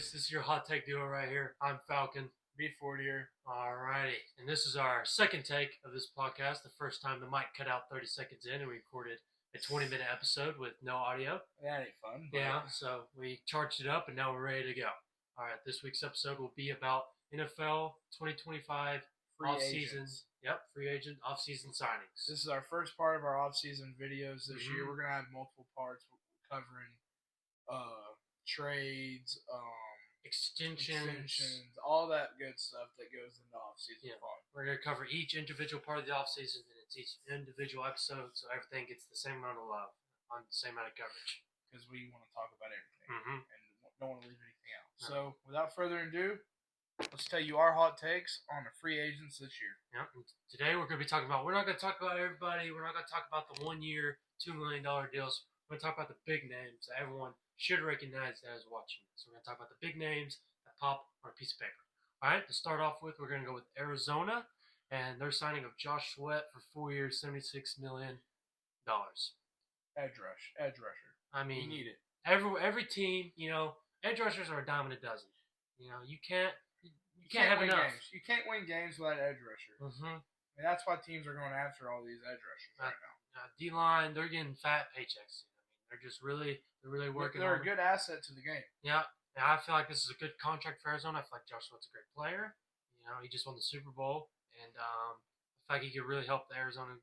boys. This is your hot take duo right here. I'm Falcon. Bford here. Alrighty. And this is our second take of this podcast. The first time the mic cut out 30 seconds in and we recorded a 20-minute episode with no audio. That ain't fun. Yeah, so we charged it up and now we're ready to go. Alright, this week's episode will be about NFL 2025 off-season. Yep, free agent off-season signings. This is our first part of our off-season videos this year. We're going to have multiple parts covering trades, extensions, all that good stuff that goes into off-season fun. We're going to cover each individual part of the off-season, and it's each individual episode, so everything gets the same amount of love on the same amount of coverage. Because we want to talk about everything and don't want to leave anything out. No. So, without further ado, let's tell you our hot takes on the free agents this year. Yeah, and today we're going to be talking about, we're not going to talk about everybody, we're not going to talk about the 1 year, $2 million deals. We're going to talk about the big names that everyone should recognize that is watching. So we're going to talk about the big names that pop on a piece of paper. All right, to start off with, we're going to go with Arizona and their signing of Josh Sweat for 4 years, $76 million. Edge rusher. I mean, you need it. Every team, edge rushers are a dime a dozen. You can't have enough. Games. You can't win games without an edge rusher. And that's why teams are going after all these edge rushers right now. D-line, they're getting fat paychecks. They're just really working. They're a good asset to the game. Yeah, and I feel like this is a good contract for Arizona. I feel like Josh Sweat's a great player. He just won the Super Bowl, and I feel like he could really help the Arizona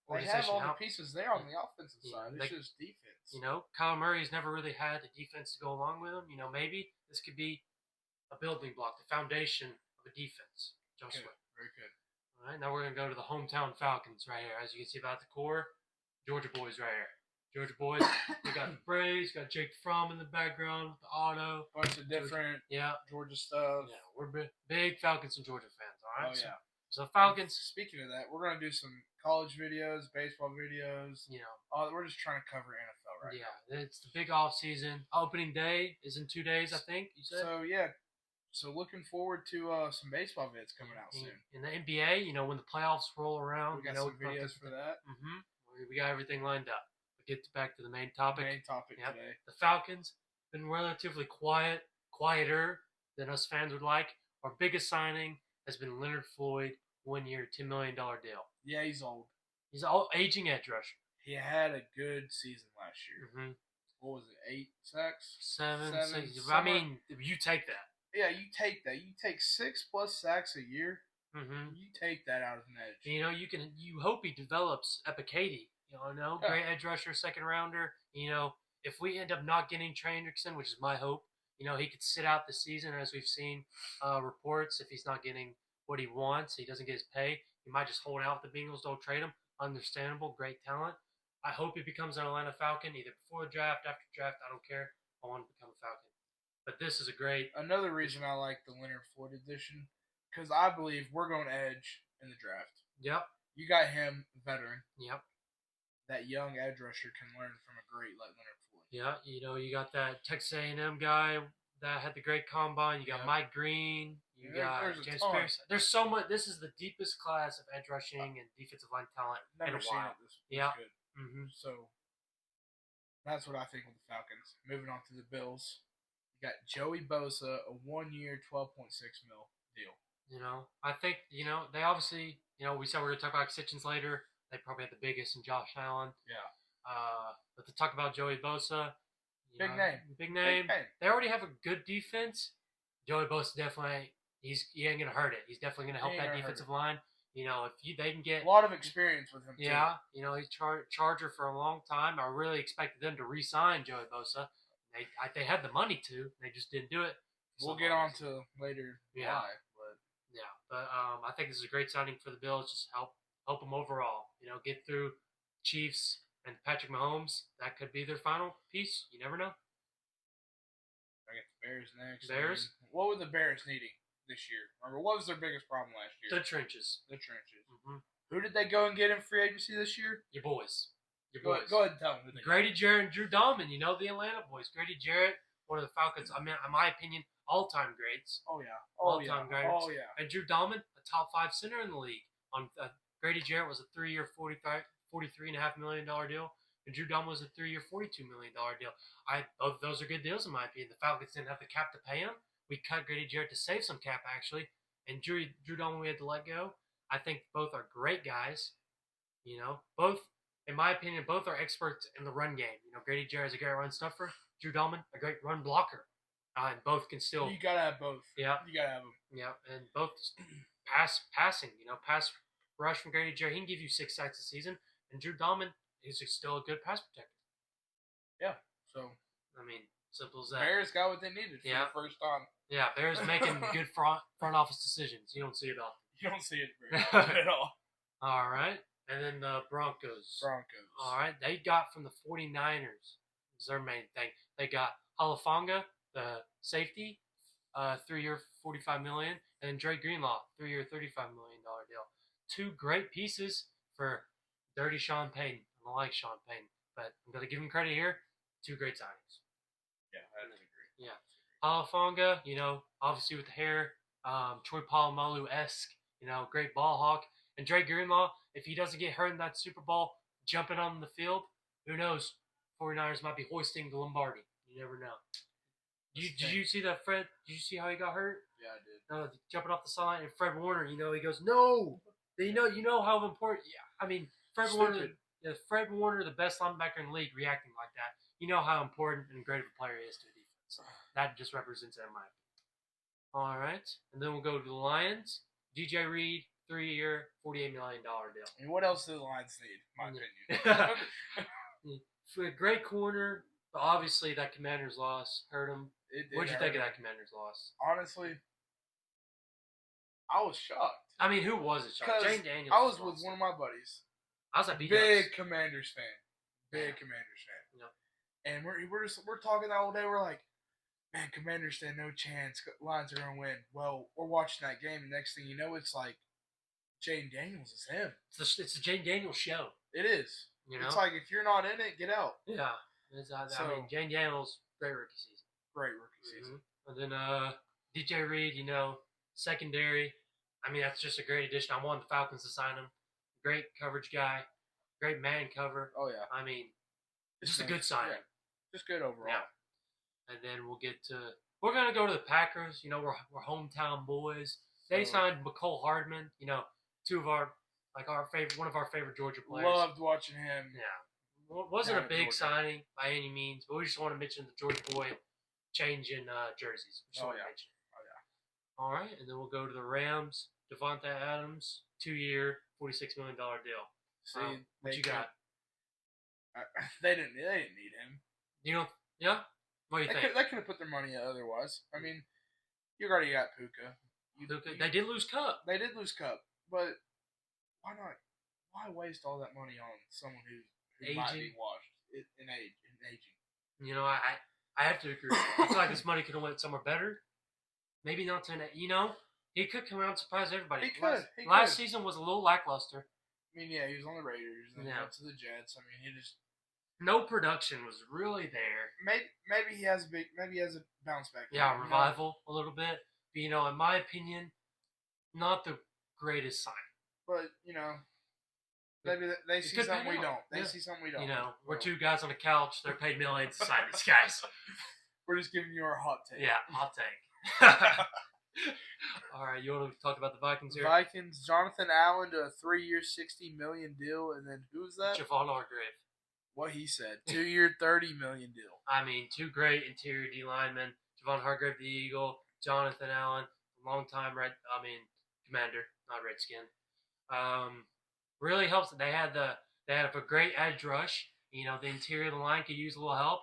organization. They have all the pieces there on the offensive side. It's just defense. Kyler Murray's never really had a defense to go along with him. Maybe this could be a building block, the foundation of a defense. Josh Sweat. Very good. All right, now we're going to go to the hometown Falcons right here. As you can see about the core, Georgia boys right here. Georgia boys, we got the Braves, got Jake Fromm in the background, the auto. Bunch of different Georgia stuff. Yeah, we're big Falcons and Georgia fans, all right? Oh, yeah. So Falcons. And speaking of that, we're going to do some college videos, baseball videos. We're just trying to cover NFL right now. Yeah, it's the big off season. Opening day is in 2 days, I think, you said? So looking forward to some baseball vids coming out soon. In the NBA, when the playoffs roll around. We got some videos for that. We got everything lined up. But get back to the main topic. Today. The Falcons been relatively quieter than us fans would like. Our biggest signing has been Leonard Floyd, 1 year, $10 million deal. Yeah, he's old. He's an aging edge rusher. He had a good season last year. What was it, 8 sacks? 7, 6. I mean, you take that. Yeah, you take that. You take 6+ sacks a year. You take that out of an edge. You hope he develops Epicady. Great edge rusher, second rounder. If we end up not getting Trey Hendrickson, which is my hope, he could sit out the season, as we've seen reports. If he's not getting what he wants, he doesn't get his pay, he might just hold out. The Bengals don't trade him. Understandable, great talent. I hope he becomes an Atlanta Falcon, either before the draft, after the draft. I don't care. I want him to become a Falcon. But this is a great. Another reason I like the Leonard Floyd edition, because I believe we're going edge in the draft. Yep. You got him, veteran. Yep. That young edge rusher can learn from a great like Leonard Floyd. Yeah, you got that Texas A&M guy that had the great combine. You got Mike Green. You got James Pierce. There's so much. This is the deepest class of edge rushing and defensive line talent in a while. Good. So that's what I think with the Falcons. Moving on to the Bills. You got Joey Bosa, a 1 year, $12.6 million deal. I think, they obviously, we said we were going to talk about extensions later. They probably had the biggest in Josh Allen. Yeah. But to talk about Joey Bosa, big name. They already have a good defense. Joey Bosa definitely, he ain't going to hurt it. He's definitely going to help that defensive line. If they can get a lot of experience with him. Yeah, he's Charger for a long time. I really expected them to re-sign Joey Bosa. They had the money to. They just didn't do it. We'll get on to later. But I think this is a great signing for the Bills. Just help them overall. Get through Chiefs and Patrick Mahomes. That could be their final piece. You never know. I got the Bears next. Bears. What were the Bears needing this year? Or what was their biggest problem last year? The trenches. Who did they go and get in free agency this year? Your boys. Go ahead and tell them. Grady Jarrett and Drew Dalman. The Atlanta boys. Grady Jarrett, one of the Falcons, in my opinion, all-time greats. Oh, yeah. All-time greats. Oh, yeah. And Drew Dalman, a top 5 center in the league. Grady Jarrett was a 3 year, $43.5 million deal. and Drew Dalman was a 3-year, $42 million deal. Both of those are good deals in my opinion. The Falcons didn't have the cap to pay him. We cut Grady Jarrett to save some cap actually, and Drew Dalman we had to let go. I think both are great guys. Both, in my opinion, both are experts in the run game. Grady Jarrett is a great run stuffer. Drew Dalman, a great run blocker. And both can still. You gotta have both. Yeah. You gotta have them. Yeah, and both passing. Pass rush from Grady Jarrett. He can give you 6 sacks a season, and Drew Dalman is still a good pass protector. Yeah. So. I mean, simple as that. Bears got what they needed for the first time. Yeah, Bears making good front office decisions. You don't see it often. You don't see it very often at all. All right. And then the Broncos. All right. They got from the 49ers. Is their main thing. They got Halafonga, the safety, 3-year, $45 million, and then Dre Greenlaw, 3-year, $35 million deal. 2 great pieces for dirty Sean Payton. I don't like Sean Payton, but I'm going to give him credit here. 2 great signings. Yeah, I agree. Yeah. Halafonga, obviously with the hair, Troy Polamalu-esque, great ball hawk. And Dre Greenlaw, if he doesn't get hurt in that Super Bowl, jumping on the field, who knows? 49ers might be hoisting the Lombardi. You never know. Did you see that, Fred? Did you see how he got hurt? Yeah, I did. Jumping off the sideline, and Fred Warner, he goes, no! You know how important. Yeah, I mean, Fred Warner, the best linebacker in the league, reacting like that. You know how important and great of a player he is to a defense. That just represents it in my opinion. All right, and then we'll go to the Lions. DJ Reed, 3-year, $48 million deal. And what else do the Lions need, in my opinion? For a great corner, but obviously that Commanders loss hurt him. What did you think of that Commanders loss? Honestly, I was shocked. I mean, who was it shocked? Jane Daniels. I was with one of my buddies. I was at big Commanders fan. Commanders fan. Yep. And we're talking the whole day. We're like, man, Commanders stand no chance. Lions are gonna win. Well, we're watching that game, and next thing you know, it's like Jane Daniels is him. It's the Jane Daniels show. It is. It's like if you're not in it, get out. Yeah. I mean, Jane Daniels, great rookie season. Great rookie season. And then DJ Reed, secondary. I mean, that's just a great addition. I wanted the Falcons to sign him. Great coverage guy. Great man cover. Oh, yeah. I mean, it's just a good signing. Yeah. Just good overall. Yeah. And then we're going to go to the Packers. We're hometown boys. They signed McCole Hardman, one of our favorite Georgia players. Loved watching him. Yeah. Wasn't a big signing by any means, but we just want to mention the Georgia boy changing jerseys. Oh, yeah. All right, and then we'll go to the Rams. Devontae Adams, 2-year, $46 million deal. See, what you got? They didn't need him. Yeah? What do you think? They could have put their money otherwise. I mean, you already got Puka. They did lose Cup. They did lose Cup, but why not? Why waste all that money on someone who might be washed in aging? I have to agree. I feel like this money could have went somewhere better. Maybe not to he could come out and surprise everybody. He could. Last season was a little lackluster. I mean, yeah, he was on the Raiders and then went to the Jets. I mean, he just no production was really there. Maybe he has a bounce back. Yeah, revival a little bit. But, in my opinion, not the greatest sign. But maybe they see something we don't. They see something we don't. We're 2 guys on a couch. They're paid millions to sign these guys. We're just giving you our hot take. Yeah, hot take. All right, you want to talk about the Vikings here? Vikings, Jonathan Allen to a 3-year, $60 million deal, and then who's that? Javon Hargrave. What he said, 2-year, $30 million deal. I mean, 2 great interior D linemen. Javon Hargrave, the Eagle. Jonathan Allen, long-time Commander, not Redskin. Really helps that they had a great edge rush. The interior of the line could use a little help.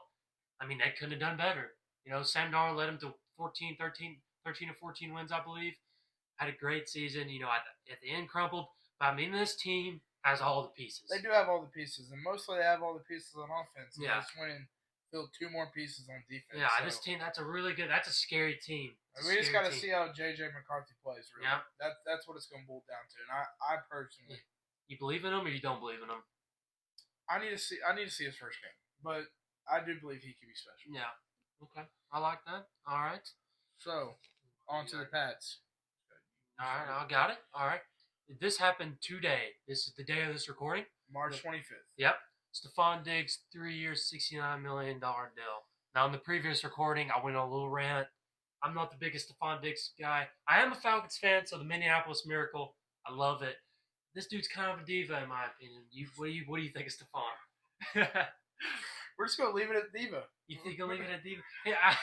I mean, they couldn't have done better. Sam Darnold led them to 13 or 14 wins, I believe. Had a great season. At the end crumpled. But, this team has all the pieces. They do have all the pieces, and mostly they have all the pieces on offense. And yeah. They just went and filled 2 more pieces on defense. Yeah, this team, that's a scary team. We just got to see how J.J. McCarthy plays, really. Yeah. That's what it's going to boil down to. And I personally... You believe in him or you don't believe in him? I need to see his first game. But I do believe he can be special. Yeah. Okay. I like that. All right. So, on to the Pats. All right, I got it. All right. This happened today. This is the day of this recording. March 25th. Yep. Stephon Diggs, 3 years, $69 million deal. Now, in the previous recording, I went on a little rant. I'm not the biggest Stephon Diggs guy. I am a Falcons fan, so the Minneapolis Miracle, I love it. This dude's kind of a diva, in my opinion. What do you think of Stephon? We're just going to leave it at diva. You think he'll leave it at diva? Yeah,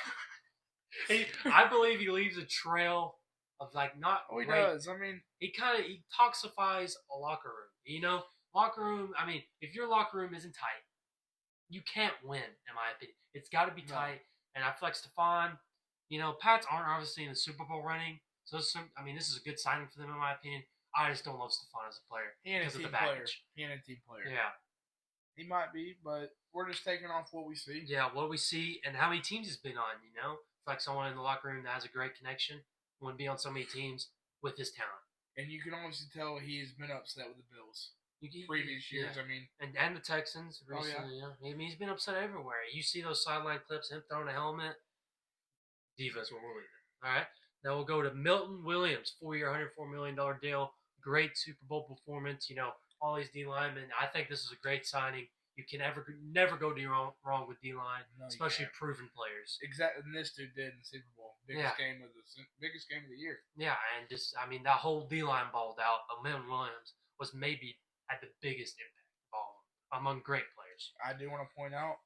I believe he leaves a trail of not. Oh, he great. does. I mean, he toxifies a locker room. Locker room. I mean, if your locker room isn't tight, you can't win. In my opinion, it's got to be tight. And I feel like Stephon. Pats aren't obviously in the Super Bowl running, so this is a good signing for them in my opinion. I just don't love Stephon as a player because of the baggage. He ain't a team player. Yeah. He might be, but we're just taking off what we see. Yeah, what we see and how many teams he's been on, It's like someone in the locker room that has a great connection wouldn't be on so many teams with his talent. And you can honestly tell he's been upset with the Bills. Previous years, I mean. And the Texans recently, yeah. I mean, he's been upset everywhere. You see those sideline clips, him throwing a helmet. Divas will believe it. All right. Now we'll go to Milton Williams, 4-year, $104 million deal. Great Super Bowl performance. All these D linemen. I think this is a great signing. You can never go wrong with D line, especially proven players. Exactly, and this dude did in the Super Bowl. Biggest game of the year. Yeah, and that whole D line balled out. Milton Williams was maybe had the biggest impact of all among great players. I do want to point out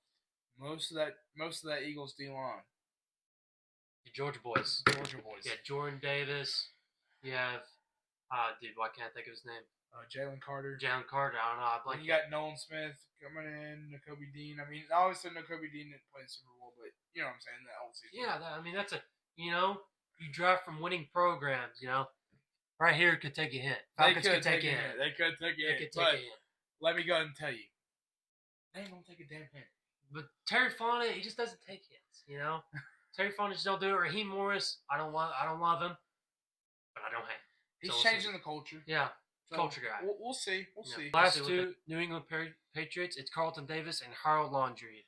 most of that Eagles D line. The Georgia boys. Yeah, Jordan Davis. You have, why can't I think of his name? Jalen Carter. I don't know. You got Nolan Smith coming in, Nakobe Dean. I mean, obviously Nakobe Dean didn't play the Super Bowl, but you know what I'm saying, that whole season. Yeah, that's you draft from winning programs, Right here could take a hint. Falcons could take a hint. They could take a hint. But let me go ahead and tell you, they don't take a damn hint. But Terry Fontenot, he just doesn't take hints, Terry Fontenot just don't do it. Raheem Morris, I don't love him, but I don't hate him. He's changing the culture. Yeah. Culture guy. We'll see. Last two New England Patriots, it's Carlton Davis and Harold Landry.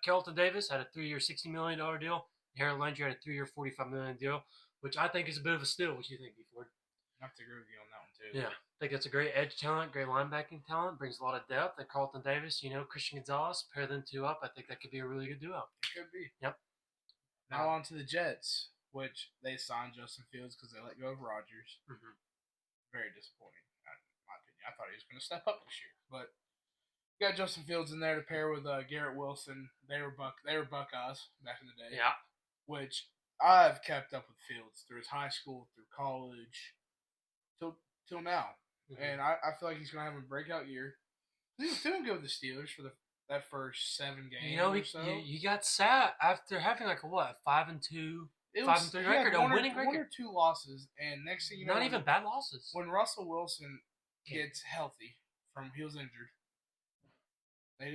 Carlton Davis had a 3-year, $60 million deal. Harold Landry had a 3-year, $45 million deal, which I think is a bit of a steal. What do you think, Bford? I have to agree with you on that one, too. Yeah. I think that's a great edge talent, great linebacking talent, brings a lot of depth. And Carlton Davis, Christian Gonzalez, pair them two up. I think that could be a really good duo. It could be. Yep. Now on to the Jets, which they signed Justin Fields because they let go of Rodgers. Mm-hmm. Very disappointing. I thought he was going to step up this year, but you got Justin Fields in there to pair with Garrett Wilson. They were Buckeyes back in the day. Yeah. Which I've kept up with Fields through his high school, through college, till now, and I feel like he's going to have a breakout year. He was doing good with the Steelers for that first 7 games. You got sat after having 5-2. 5-3 record, a winning record. 1 or 2 losses, and next thing you know, not even bad losses. When Russell Wilson gets healthy from he was injured, they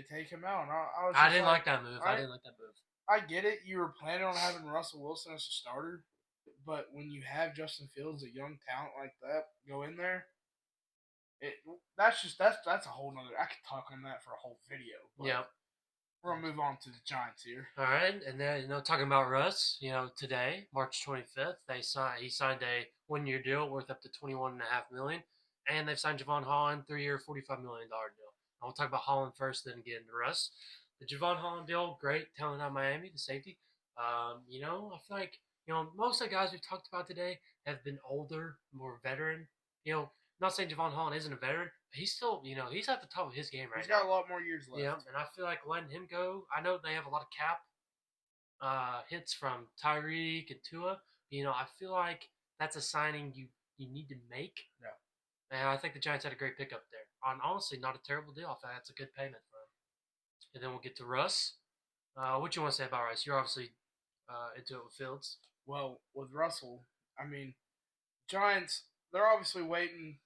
take him out. And I didn't like that move. I get it. You were planning on having Russell Wilson as a starter, but when you have Justin Fields, a young talent like that, go in there, that's a whole nother. I could talk on that for a whole video. Yeah. We're going to move on to the Giants here. All right, and then, talking about Russ, today, March 25th, he signed a 1-year deal worth up to $21.5 million, and they've signed Javon Holland, 3-year, $45 million deal. And we'll talk about Holland first, then get into Russ. The Javon Holland deal, great, talent out of Miami, the safety. I feel like, most of the guys we've talked about today have been older, more veteran. Not saying Javon Holland isn't a veteran, but he's still, he's at the top of his game right now. He's got a lot more years left. Yeah, and I feel like letting him go, I know they have a lot of cap hits from Tyreek and Tua. I feel like that's a signing you need to make. Yeah. And I think the Giants had a great pickup there. Honestly, not a terrible deal. I think that's a good payment for him. And then we'll get to Russ. What you want to say about Russ? You're obviously into it with Fields. Well, with Russell, Giants, they're obviously waiting.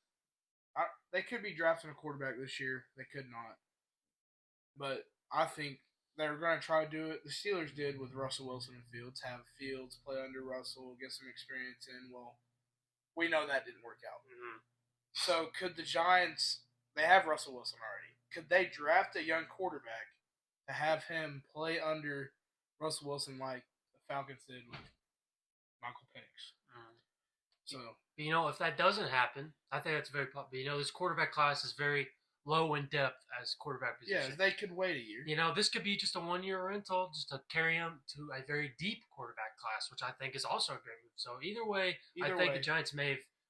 They could be drafting a quarterback this year. They could not. But I think they're going to try to do it. The Steelers did with Russell Wilson and Fields. Have Fields play under Russell, get some experience in. Well, we know that didn't work out. Mm-hmm. So could the Giants, they have Russell Wilson already. Could they draft a young quarterback to have him play under Russell Wilson like the Falcons did with Michael Penix? Mm-hmm. So, if that doesn't happen, I think that's very possible. This quarterback class is very low in depth as quarterback position. Yeah, they could wait a year. You know, this could be just a 1-year rental just to carry him to a very deep quarterback class, which I think is also a great move. So either way, I think the Giants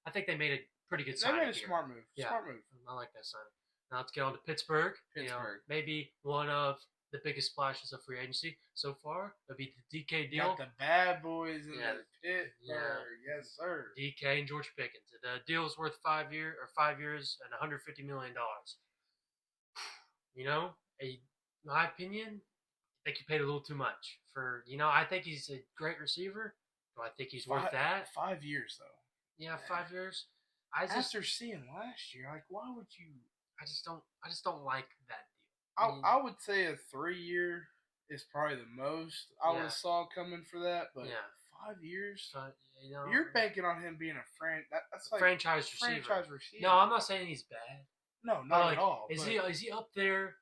I think they made a pretty good signing. They made a smart move. Yeah, smart move. I like that signing. Now let's get on to Pittsburgh. You know, maybe one of the biggest splashes of free agency so far would be the DK deal. Got the bad boys in the Pittsburgh. Yeah. Yes, sir. DK and George Pickens. The deal is worth 5 years and $150 million. You know, in my opinion, I think you paid a little too much for. You know, I think he's a great receiver. Do I think he's worth that? 5 years though. Yeah, 5 years. After seeing last year, like, why would you? I just don't like that deal. I would say a 3-year is probably the most I would have saw coming for that, but 5 years. You know, you're banking on him being that's like franchise receiver. No, I'm not saying he's bad. No, not at all. Is he up there?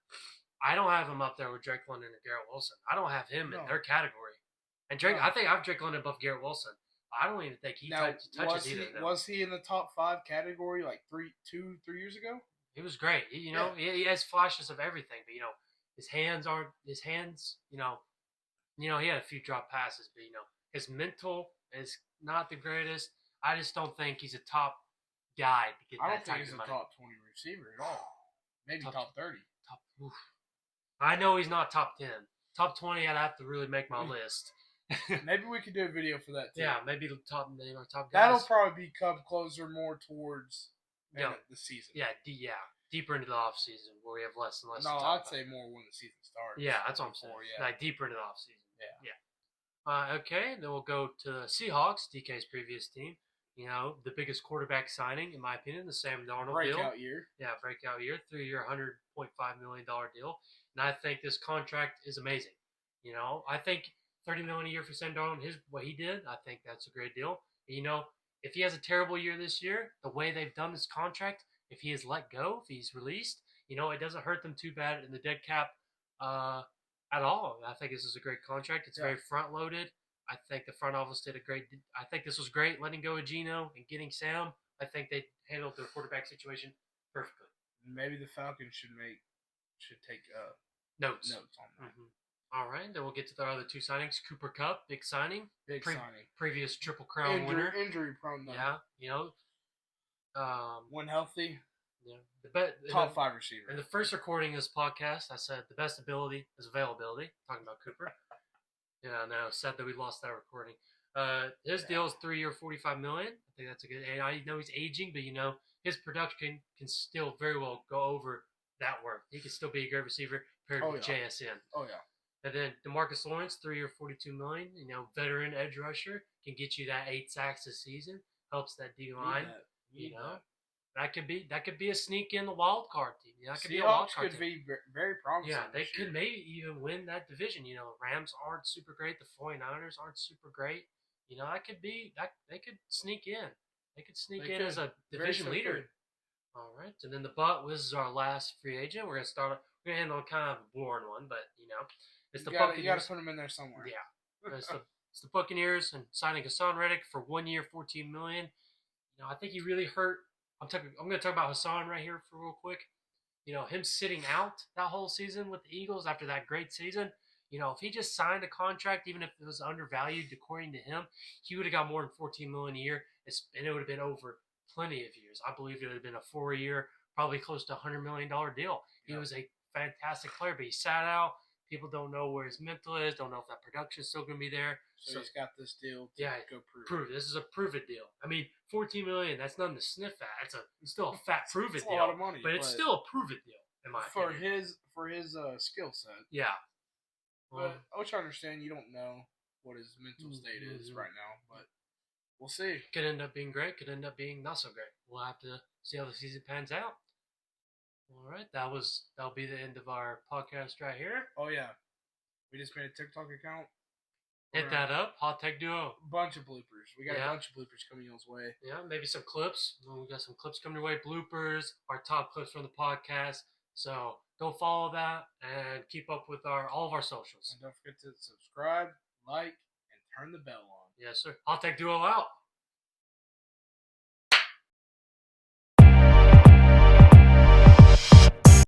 I don't have him up there with Drake London and Garrett Wilson. I don't have him in their category. And Drake, I think I have Drake London above Garrett Wilson. I don't even think he touches either of them. Was he in the top 5 category like 3 years ago? He was great. He has flashes of everything, but his hands. He had a few drop passes, but his mental is not the greatest. I just don't think he's a top guy to get that type of money. I don't think he's a top 20 receiver at all. Maybe top 30. I know he's not top 10. Top 20, I'd have to really make my list. Maybe we could do a video for that too. Yeah, maybe the top guys. That'll probably become closer more towards the season. Yeah, deeper into the off season where we have less and less. No, I'd say more when the season starts. Yeah, that's what I'm saying. Like deeper into the off season. Yeah. Okay, then we'll go to the Seahawks, DK's previous team. The biggest quarterback signing, in my opinion, the Sam Darnold deal. Breakout year. Yeah, breakout year. 3-year, $100.5 million deal. And I think this contract is amazing. I think $30 million a year for Sam Darnold, what he did, I think that's a great deal. If he has a terrible year this year, the way they've done this contract, if he is let go, if he's released, it doesn't hurt them too bad in the dead cap at all. I think this is a great contract. It's very front-loaded. I think the front office did I think this was great, letting go of Geno and getting Sam. I think they handled their quarterback situation perfectly. Maybe the Falcons should take notes on that. Mm-hmm. All right, then we'll get to the other 2 signings. Cooper Kupp, big signing. Signing. Previous Triple Crown winner. Injury prone though. Yeah, when healthy. Yeah, top 5 receiver. In the first recording of this podcast, I said the best ability is availability. Talking about Cooper. Yeah, no, sad that we lost that recording. His deal is 3-year, $45 million. I think that's a good. And I know he's aging, but his production can still very well go over that work. He can still be a great receiver paired with JSN. Oh yeah. And then DeMarcus Lawrence, 3-year, $42 million. Veteran edge rusher, can get you that 8 sacks this season. Helps that D line. That could be a sneak in the wild card team. That could be a wild card team. Could be very promising. Yeah, they could maybe even win that division. Rams aren't super great. The 49ers aren't super great. That could be that they could sneak in. They could sneak in as a division leader. All right, and then the this is our last free agent. We're gonna handle kind of a boring one, but it's the Buccaneers. You got to put them in there somewhere. Yeah, it's the Buccaneers and signing Hassan Reddick for 1 year, $14 million. I think he really hurt. I'm going to talk about Hassan right here for real quick. Him sitting out that whole season with the Eagles after that great season. If he just signed a contract, even if it was undervalued according to him, he would have got more than $14 million a year, and it would have been over plenty of years. I believe it would have been a 4-year, probably close to $100 million deal. He was a fantastic player, but he sat out. People don't know where his mental is, don't know if that production is still going to be there. So he's got this deal to go prove it. This is a prove-it deal. I mean, $14 million, that's nothing to sniff at. It's still a fat prove-it deal. A lot of money. But it's still a prove-it deal, in my opinion. For his skill set. Yeah. But which I understand you don't know what his mental state is right now, but we'll see. Could end up being great, could end up being not so great. We'll have to see how the season pans out. All right, that'll be the end of our podcast right here. Oh yeah, we just made a TikTok account. Hit that up, Hot Tech Duo. Bunch of bloopers. We got a bunch of bloopers coming your way. Yeah, maybe some clips. We got some clips coming your way. Bloopers, our top clips from the podcast. So go follow that and keep up with all of our socials. And don't forget to subscribe, like, and turn the bell on. Yes, sir. Hot Tech Duo out.